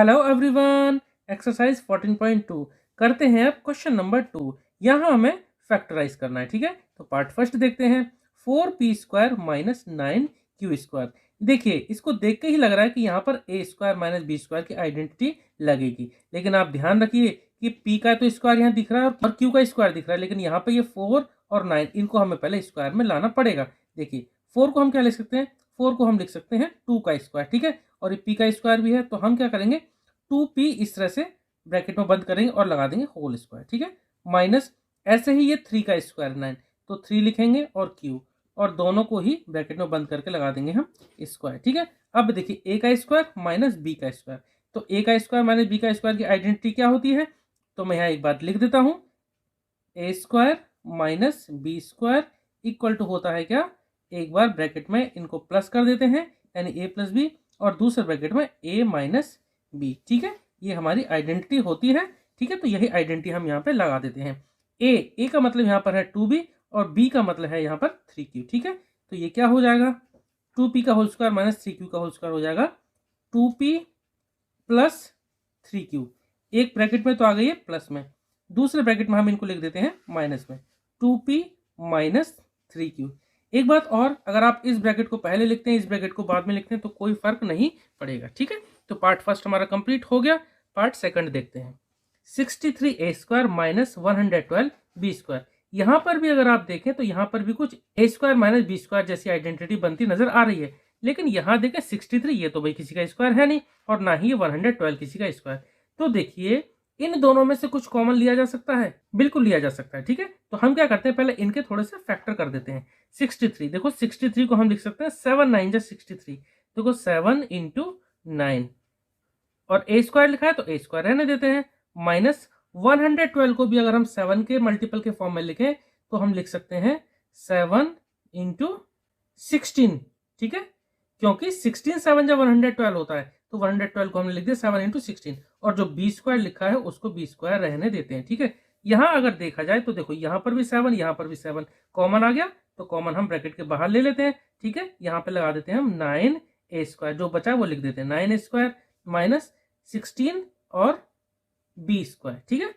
Hello everyone, exercise 14.2 करते हैं अब क्वेश्चन नंबर 2। यहाँ हमें फैक्टराइज करना है, ठीक है। तो पार्ट फर्स्ट देखते हैं। 4p² minus 9q²। देखिए, इसको देख के ही लग रहा है कि यहाँ पर a² माइनस b² की आइडेंटिटी लगेगी, लेकिन आप ध्यान रखिए कि p का तो स्क्वायर यहाँ दिख रहा है और q का स्क्वायर दिख रहा है, लेकिन यहाँ पर ये 4 और 9 इनको हमें पहले स्क्वायर में लाना पड़ेगा। देखिए, 4 को हम क्या लिख सकते हैं, 4 को हम लिख सकते हैं 2 का स्क्वायर, ठीक है। और ये p का स्क्वायर भी है, तो हम क्या करेंगे 2p इस तरह से ब्रैकेट में बंद करेंगे और लगा देंगे होल स्क्वायर, ठीक है। माइनस ऐसे ही ये 3 का स्क्वायर 9, तो 3 लिखेंगे और q, और दोनों को ही ब्रैकेट में बंद करके लगा देंगे हम स्क्वायर, ठीक है। अब देखिए a का स्क्वायर माइनस b का स्क्वायर, तो a का स्क्वायर माइनस b का स्क्वायर की आइडेंटिटी क्या होती है, तो मैं यहाँ एक बात लिख देता हूँ। a² minus b² equal to होता है क्या, एक बार ब्रैकेट में इनको प्लस कर देते हैं यानी a प्लस बी, और दूसरे ब्रैकेट में a माइनस बी, ठीक है। ये हमारी आइडेंटिटी होती है, ठीक है। तो यही आइडेंटिटी हम यहाँ पे लगा देते हैं। a का मतलब यहाँ पर है 2b और b का मतलब है यहाँ पर 3q, ठीक है। तो ये क्या हो जाएगा, 2p का होल स्क्वायर माइनस 3q का होल स्क्वायर हो जाएगा 2p प्लस 3q। एक ब्रैकेट में तो आ गई है प्लस में, दूसरे ब्रैकेट में हम इनको लिख देते हैं माइनस में, 2p माइनस 3q। एक बात और, अगर आप इस ब्रैकेट को पहले लिखते हैं इस ब्रैकेट को बाद में लिखते हैं तो कोई फर्क नहीं पड़ेगा, ठीक है। तो पार्ट फर्स्ट हमारा कंप्लीट हो गया। पार्ट सेकंड देखते हैं। 63a² minus 112b²। यहाँ पर भी अगर आप देखें तो यहाँ पर भी कुछ a² माइनस b² जैसी आइडेंटिटी बनती नजर आ रही है, लेकिन यहाँ देखें 63 ये तो भाई किसी का स्क्वायर है नहीं, और ना ही ये 112 किसी का स्क्वायर। तो देखिए, इन दोनों में से कुछ कॉमन लिया जा सकता है, बिल्कुल लिया जा सकता है, ठीक है। तो हम क्या करते हैं, पहले इनके थोड़े से फैक्टर कर देते हैं। 63, देखो 63 को हम लिख सकते हैं 7 9 जा 63, देखो 7 इंटू 9, और a² लिखा है तो a² रहने देते हैं। माइनस 112 को भी अगर हम 7 के मल्टीपल के फॉर्म में लिखें तो हम लिख सकते हैं 7 इंटू 16, ठीक है, क्योंकि 16 7 जब 112 होता है तो 112 को हमने लिख दिया 7 इंटू 16, और जो b² लिखा है उसको b² रहने देते हैं, ठीक है। यहां अगर देखा जाए तो देखो यहाँ पर भी 7 यहाँ पर भी 7 कॉमन आ गया, तो कॉमन हम ब्रैकेट के बाहर ले लेते हैं, ठीक है। यहाँ पे लगा देते हैं हम 9a², जो बचा वो लिख देते हैं 9a² माइनस 16 और b², ठीक है,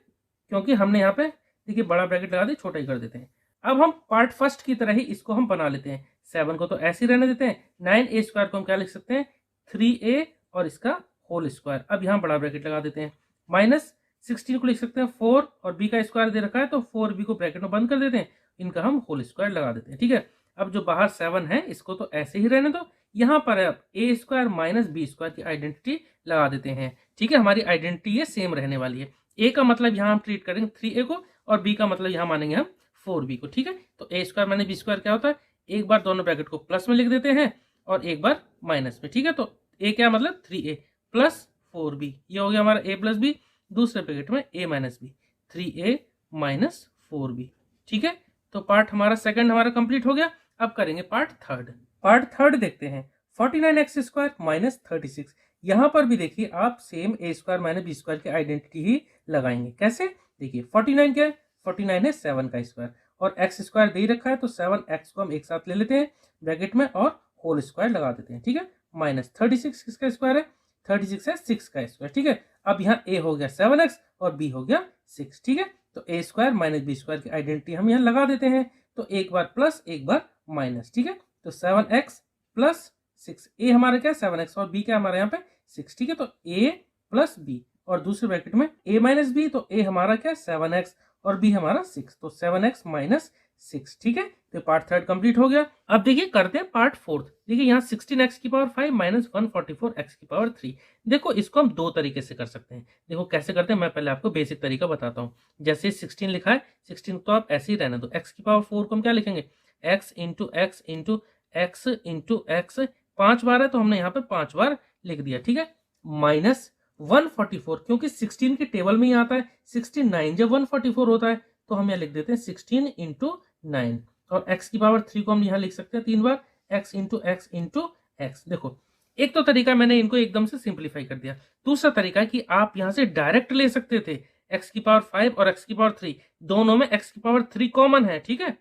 क्योंकि हमने यहाँ पे देखिए बड़ा ब्रैकेट लगा दिया, छोटा ही कर देते हैं। अब हम पार्ट फर्स्ट की तरह ही इसको हम बना लेते हैं। 7 को तो ऐसे ही रहने देते हैं, 9a² को हम क्या लिख सकते हैं 3a और इसका होल स्क्वायर। अब यहाँ बड़ा ब्रैकेट लगा देते हैं, माइनस 16 को लिख सकते हैं 4 और b का स्क्वायर दे रखा है तो 4b को ब्रैकेट में बंद कर देते हैं, इनका हम होल स्क्वायर लगा देते हैं, ठीक है। अब जो बाहर 7 है इसको तो ऐसे ही रहने दो, यहाँ पर अब a² माइनस b² की आइडेंटिटी लगा देते हैं, ठीक है। हमारी आइडेंटिटी ये सेम रहने वाली है। a का मतलब यहाँ हम ट्रीट करेंगे 3a को, और b का मतलब यहाँ मानेंगे हम 4b को, ठीक है। तो a² माइनस b² क्या होता है, एक बार दोनों ब्रैकेट को प्लस में लिख देते हैं और एक बार माइनस में, ठीक है। तो a क्या मतलब 3a प्लस 4b, ये हो गया हमारा a प्लस b, दूसरे ब्रैकेट में a minus b, 3a minus 4b, ठीक है। तो पार्ट हमारा सेकंड हमारा कंप्लीट हो गया। अब करेंगे पार्ट थर्ड। पार्ट थर्ड देखते हैं। 49x² minus 36। यहाँ पर भी देखिए आप सेम a² माइनस b² की आइडेंटिटी ही लगाएंगे। कैसे, देखिए 49 क्या है, 49 है 7 का स्क्वायर, और x² दे ही रखा है तो 7x को हम एक साथ ले लेते हैं ब्रैकेट में और होल स्क्वायर लगा देते हैं, ठीक है। माइनस 36 किसका स्क्वायर है, 36 है 6 का स्क्वायर, ठीक है। अब यहाँ a हो गया 7x और b हो गया 6, ठीक है। तो a² माइनस b² की आइडेंटिटी हम यहाँ लगा देते हैं, तो एक बार प्लस एक बार माइनस, ठीक है। तो 7x प्लस 6, a हमारा क्या है 7x और b क्या हमारा यहाँ पे 6, ठीक है। तो a प्लस b, और दूसरे ब्रैकेट में a माइनस b, तो a हमारा क्या है 7x और b हमारा 6, तो 7x माइनस 6, ठीक है। तो पार्ट थर्ड कंप्लीट हो गया। अब देखिए करते हैं पार्ट फोर्थ। देखिए यहाँ 16x⁵ माइनस 144x3। देखो इसको हम दो तरीके से कर सकते हैं। देखो कैसे करते हैं, मैं पहले आपको बेसिक तरीका बताता हूँ। जैसे 16 लिखा है, 16 तो आप ऐसे ही रहने दो, x⁴ को हम क्या लिखेंगे x into x into x into x, 5 बार है तो हमने यहाँ पे 5 बार लिख दिया, ठीक है। माइनस 144, क्योंकि 16 के टेबल में ही आता है 69 जब 144 होता है तो हम यहाँ लिख देते हैं 16 इंटू 9, और x⁵ को हम यहाँ लिख सकते हैं 3 बार, x into x into x. देखो एक तो तरीका मैंने इनको एकदम से सिंप्लीफाई कर दिया, दूसरा तरीका है कि आप यहाँ से डायरेक्ट ले सकते थे x⁵ और x⁵, दोनों में x⁵ कॉमन है, ठीक है,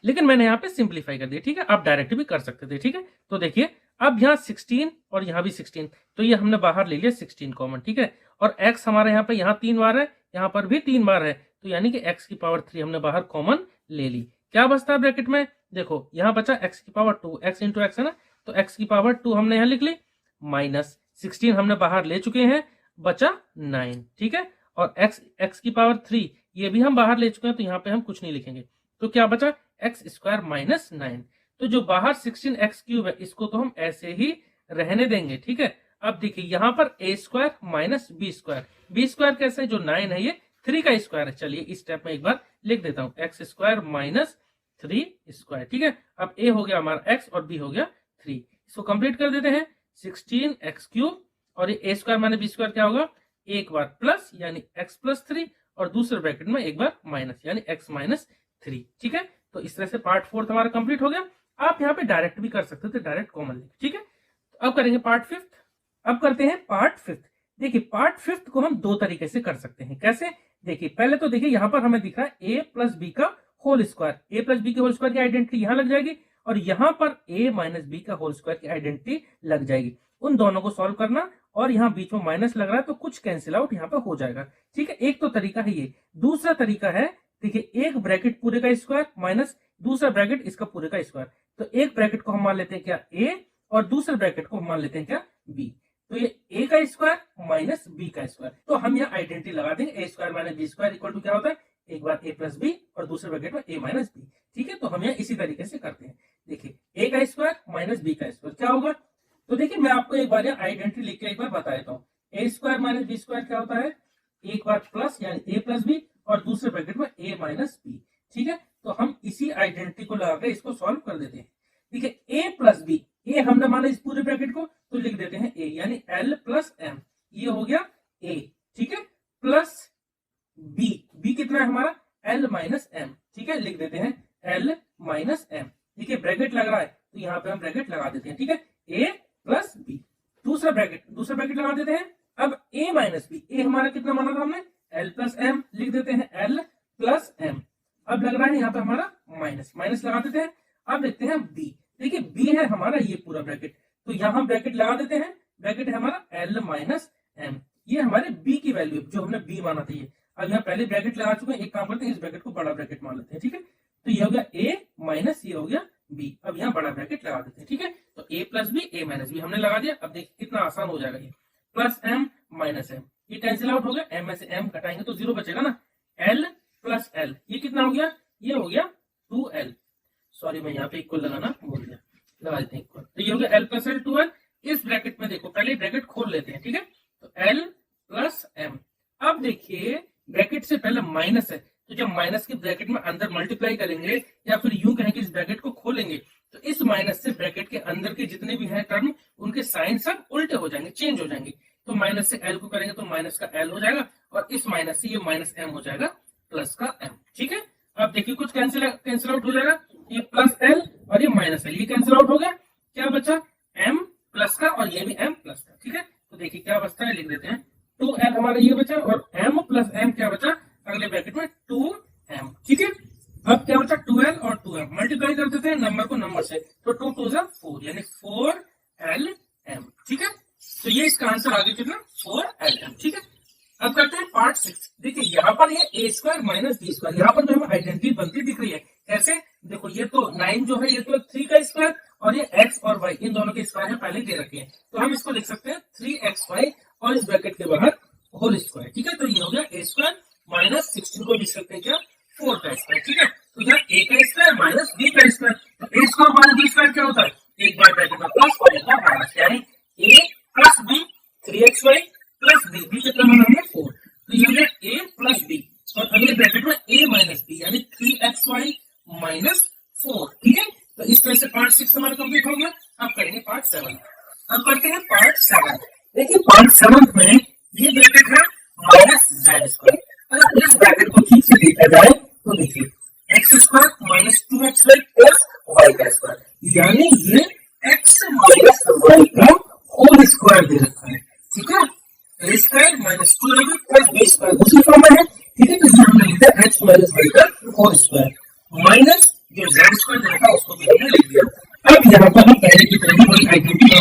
लेकिन मैंने यहाँ पे सिंप्लीफाई कर दिया, ठीक है। आप डायरेक्ट भी कर सकते थे, ठीक है। तो देखिए अब यहाँ 16 और यहाँ भी 16, तो ये हमने बाहर ले लिया 16 कॉमन, ठीक है। और x हमारे यहाँ पे यहाँ 3 बार है, यहाँ पर भी 3 बार है, तो यानी कि x की पावर 3 हमने बाहर कॉमन ले ली। क्या बचता है ब्रैकेट में, देखो यहाँ बचा x की पावर 2, x इंटू एक्स है ना, तो x की पावर 2 हमने यहाँ लिख ली, माइनस 16 हमने बाहर ले चुके हैं, बचा 9, ठीक है। और x की पावर 3 ये भी हम बाहर ले चुके हैं, तो यहाँ पे हम कुछ नहीं लिखेंगे, तो क्या बचा एक्स स्क्वायर माइनस 9। तो जो बाहर 16x क्यूब है इसको तो हम ऐसे ही रहने देंगे, ठीक है। अब देखिए यहाँ पर a square minus B square, B square कैसे, जो 9 है ये 3 का स्क्वायर है। चलिए इस स्टेप में एक बार लिख देता हूँ, एक्स स्क्वायर माइनस 3 स्क्वायर, ठीक है। अब a हो गया हमारा x और b हो गया 3, इसको कंप्लीट कर देते हैं, 16x क्यूब और ये a square minus B square क्या होगा, एक बार प्लस यानी x प्लस 3 और दूसरे ब्रैकेट में एक बार माइनस यानी x माइनस 3, ठीक है। तो इस तरह से पार्ट 4 हमारा कंप्लीट हो गया। आप यहाँ पे डायरेक्ट भी कर सकते थे, डायरेक्ट कॉमन लिख, ठीक है। तो अब करेंगे पार्ट 5। अब करते हैं पार्ट 5। देखिए पार्ट 5 को हम दो तरीके से कर सकते हैं, कैसे, देखिए पहले तो देखिए यहाँ पर हमें दिख रहा है a प्लस बी का whole square, a plus B के होल स्क्वायर की आइडेंटिटी यहाँ लग जाएगी और यहाँ पर a माइनस बी का होल स्क्वायर की आइडेंटिटी लग जाएगी। उन दोनों को सॉल्व करना और यहाँ बीच में माइनस लग रहा है तो कुछ कैंसिल आउट यहाँ पे हो जाएगा, ठीक है। एक तो तरीका है ये। दूसरा तरीका है, देखिए एक ब्रैकेट पूरे का स्क्वायर माइनस दूसरा ब्रैकेट इसका पूरे का स्क्वायर, तो एक ब्रैकेट को हम मान लेते हैं क्या a और दूसरे ब्रैकेट को हम मान लेते हैं क्या b, तो ये a का स्क्वायर माइनस b का स्क्वायर। तो हम यहाँ आइडेंटिटी लगा देंगे, a square minus B square equal to क्या होता है, एक बार a प्लस बी और दूसरे ब्रैकेट में a माइनस बी, ठीक है। तो हम यहाँ इसी तरीके से करते हैं। देखिए a का स्क्वायर माइनस b का स्क्वायर क्या होगा, तो देखिए मैं आपको एक बार यहाँ आइडेंटिटी लिख के एक बार बता देता हूँ। a square minus B square क्या होता है, एक बार प्लस यानी a प्लस बी और दूसरे ब्रैकेट में a माइनस बी, ठीक है। तो हम इसी आइडेंटिटी को लगाकर इसको सॉल्व कर देते हैं। देखिए a प्लस बी, a हमने माना इस पूरे ब्रैकेट को तो लिख देते हैं a यानी l प्लस m, ये हो गया a, ठीक है, प्लस b, b कितना है हमारा l माइनस m, ठीक है, लिख देते हैं l माइनस m, ठीक है। ब्रैकेट लग रहा है तो यहाँ पे हम ब्रैकेट लगा देते हैं, ठीक है, a प्लस b, दूसरा ब्रैकेट लगा देते हैं। अब a माइनस बी, a हमारा कितना माना था हमने l प्लस m, लिख देते हैं l प्लस m। अब लग रहा है यहाँ पे हमारा माइनस लगा देते हैं। अब देखते हैं b, देखिए b है हमारा ये पूरा ब्रैकेट, तो यहाँ हम ब्रैकेट लगा देते हैं, ब्रैकेट है हमारा l माइनस m, ये हमारे b की वैल्यू जो हमने b माना था ये। अब यहाँ पहले ब्रैकेट लगा चुके हैं, एक काम करते हैं इस ब्रैकेट को बड़ा ब्रैकेट मान लेते हैं, ठीक है। तो ये हो गया a माइनस ये हो गया b, अब यहाँ बड़ा ब्रैकेट लगा देते हैं, ठीक है। तो a plus B a minus B हमने लगा दिया। अब देखिए कितना आसान हो जाएगा ये, प्लस m माइनस m, ये कैंसिल आउट हो गया, m में से m घटाएंगे तो 0 बचेगा ना, l प्लस l, ये कितना हो गया, ये हो गया 2l, सॉरी मैं यहाँ पे इक्वल लगाना भूल गया, लगा देते हैं इक्वल, तो ये हो गया l प्लस l 2l। इस ब्रैकेट में देखो पहले ब्रैकेट खोल लेते हैं, ठीक है, तो l प्लस m। अब देखिए ब्रैकेट से पहले माइनस है, तो जब माइनस के ब्रैकेट में अंदर मल्टीप्लाई करेंगे या फिर यूं कहें कि इस ब्रैकेट को खोलेंगे तो इस माइनस से ब्रैकेट के अंदर के जितने भी हैं टर्म उनके साइन सब उल्टे हो जाएंगे, चेंज हो जाएंगे। तो माइनस से l को करेंगे तो माइनस का l हो जाएगा और इस माइनस से ये माइनस m हो जाएगा प्लस का m, ठीक है। अब देखिए कुछ कैंसिल आउट हो जाएगा, ये प्लस l और ये माइनस l, ये कैंसिल आउट हो गया, क्या बचा m प्लस का और ये भी m प्लस का, ठीक है। तो देखिए क्या बचता है, लिख देते हैं 2l हमारा ये बचा और m प्लस m क्या बचा अगले ब्रैकेट में 2m, ठीक है। अब क्या बचा 2l और 2m, मल्टीप्लाई कर देते हैं नंबर को नंबर से, तो 2 2 4 यानी 4lm, ठीक है। तो ये इसका आंसर आ गया कितना 4lm, ठीक है। अब करते हैं पार्ट 6। देखिए यहाँ पर ये a square minus B square, यहाँ पर जो हमें आइडेंटिटी बनती दिख रही है, कैसे, देखो ये तो 9 जो है ये तो 3 का स्क्वायर और ये x और y इन दोनों के स्क्वायर है पहले दे रखे हैं, तो हम इसको लिख सकते हैं 3xy और इस ब्रैकेट के बाहर होल स्क्वायर, ठीक है। तो ये हो गया a स्क्वायर माइनस 16 को लिख सकते हैं क्या 4 का स्क्वायर, ठीक है। तो यहाँ a का स्क्वायर माइनस b का स्क्वायर, तो a square minus b square क्या होता है, एक बार ब्रैकेट में प्लस और एक बार माइनस, यानी a plus b 3xy plus b, b कितना माना हमने 4, तो ये हो गया a प्लस b और अगले ब्रैकेट में a माइनस b यानी 3xy माइनस 4, ठीक है। तो इस तरह से पार्ट 6 हमारा कंप्लीट हो गया। अब करेंगे पार्ट 7। अब करते हैं पार्ट 7। देखिए पार्ट 7 में ये ब्रैकेट है माइनस जेड स्क्वायर, अगर इस ब्रैकेट को ठीक से देखा जाए तो देखिए X square minus 2xy plus Y का स्क्वायर, यानी ये x माइनस वाई का होल स्क्वायर दे रखा है, ठीक है। a square minus 2ab plus b square उसी फॉर्म में है, ठीक है। तो ये हमने लिखा है x माइनस वाई का होल स्क्वायर माइनस जो z स्क्वायर दे रखा है उसको भी हमने लिख दिया। अब यहाँ पर हम पहले की तरह वही आइडेंटिटी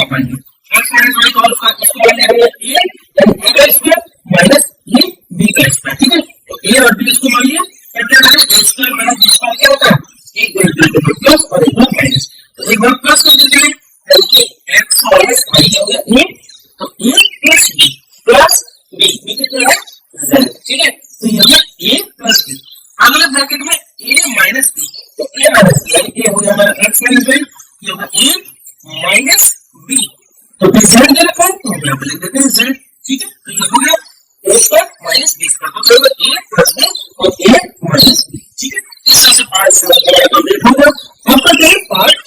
जेड दे रखा है तो हम यहाँ पे लिख देते हैं जेड। ठीक है, तो ये हो गया ए स्क्वायर माइनस बी स्क्वायर, तो बराबर ए प्लस बी और ए माइनस बी। ठीक है, इस तरह से पार्ट 7 कंप्लीट हो गया। अब करते हैं पार्ट 8।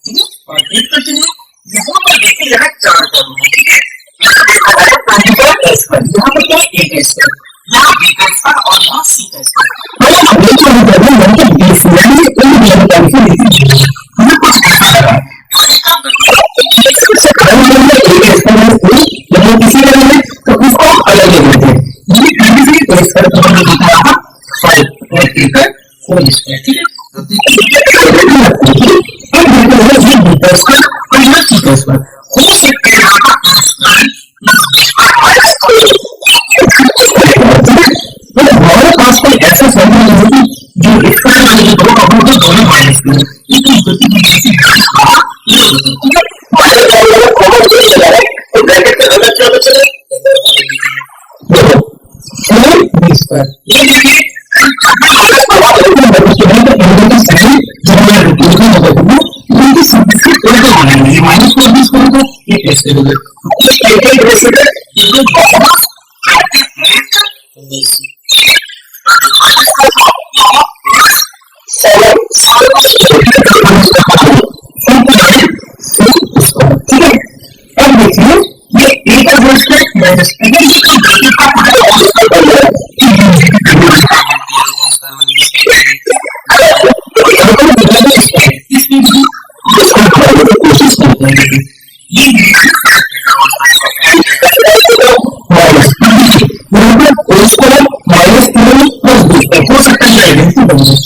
ठीक है, पार्ट 8 करते हैं। यहाँ पर देखिए यहाँ 4 टर्म है। ठीक है, यहाँ देखा जाए यहाँ पर क्या ए का स्क्वायर, यहाँ बी का स्क्वायर और यहाँ सी का स्क्वायर। मतलब हम ये जो कर रहे हैं कि बी से यानी इन दोनों टर्म से लिखिए हमें कुछ ऐसा लगा तो इसका मतलब सबसे कम नंबर ए का स्क्वायर है लेकिन किसी का नहीं तो उसको अलग लिख देते हैं। ये कैसे ए स्क्वायर तो हमने लिखा है 5 और ए का होल स्क्वायर। ठीक है, तो देखिए ये बी का स्क्वायर और यहाँ सी का स्क्वायर हो सकता है यहाँ पर हमारे पास कोई ऐसा फॉर्मूला नहीं है जो स्क्वायर वाले के दो टर्म को दोनों माइनस करें। लेकिन गति की जैसी माइनस होगा ये होता है। ठीक है, माइनस वाले को कॉमन ले लिया है तो ब्रैकेट में अलग क्या बचेगा देखो 4b स्क्वायर। ये देखिए माइनस को बात करते हैं बच्चों ने तो इनका का साइन जो मैं रूटीन में बताता हूं इनकी सबसे उल्टा बनाएंगे। ये माइनस को b स्क्वायर को ये प्लस कर देंगे तो ये क्या कैसे है ये बहुत ठीक है। अब देखिए ये ए का होल स्क्वायर माइनस अगर इसको ब्रैकेट का पूरा होल स्क्वायर कर लिया इसमें भी इसको करने की कोशिश करते हैं ये minus whole square minus 3 plus b हो सकता है आइडेंटिटी बन जाए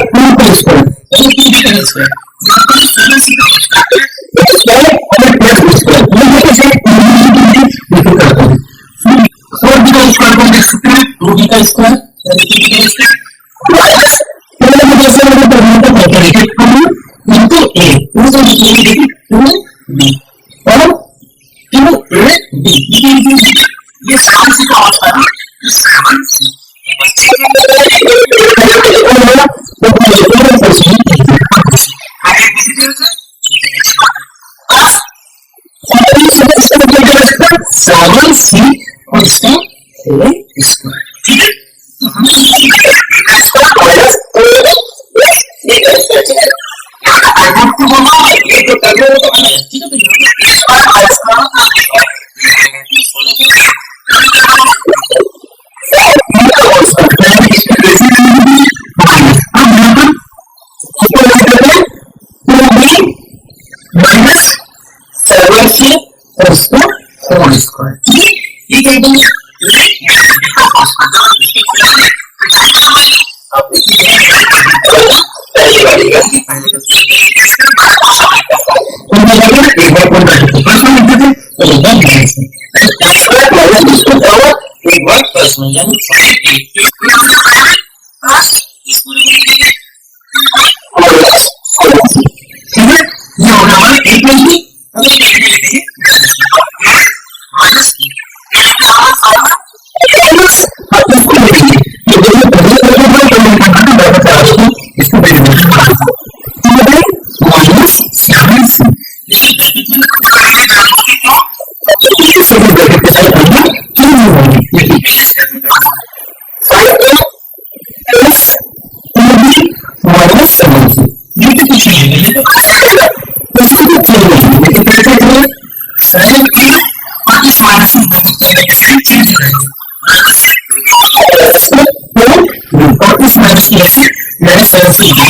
2 का स्क्वायर यानी 3 का स्क्वायर यहाँ पर सरल सी स्क्वायर और प्लस b स्क्वायर ये कैसे लिखा करते हैं 4b का स्क्वायर को देख सकते हैं 2b का स्क्वायर यानी 3b का स्क्वायर माइनस पहले में जैसे मैंने पढ़ा था कैलकुलेटेड करूं इनटू a उसको लिखेंगे देखिए 2b और 2ab ये 7c का होता है 7c और इसका होल स्क्वायर। ठीक है, तो हमें स्क्वायर माइनस ये ठीक है आइडेंटिटी बोलना ये तो करने में तो ठीक है। तो स्क्वायर माइनस का और इसका होल स्क्वायर। ठीक है, ये क्या है अब देखिए पहले वाली का पहले का उनका लगे एक बार कौन बैठे प्लस में लिखते थे तो एक बार माइनस में स्क्वायर माइनस इसको क्या हुआ एक बार प्लस में यानी 5a प्लस इसको लिखेंगे ठीक है। ये होगा हमारा a प्लस b अब ये लिखेंगे माइनस b इसको लिखेंगे तो देखिए पहले इसको माइनस 7c और इस माइनस की ऐसे मैंने 7 से लिखा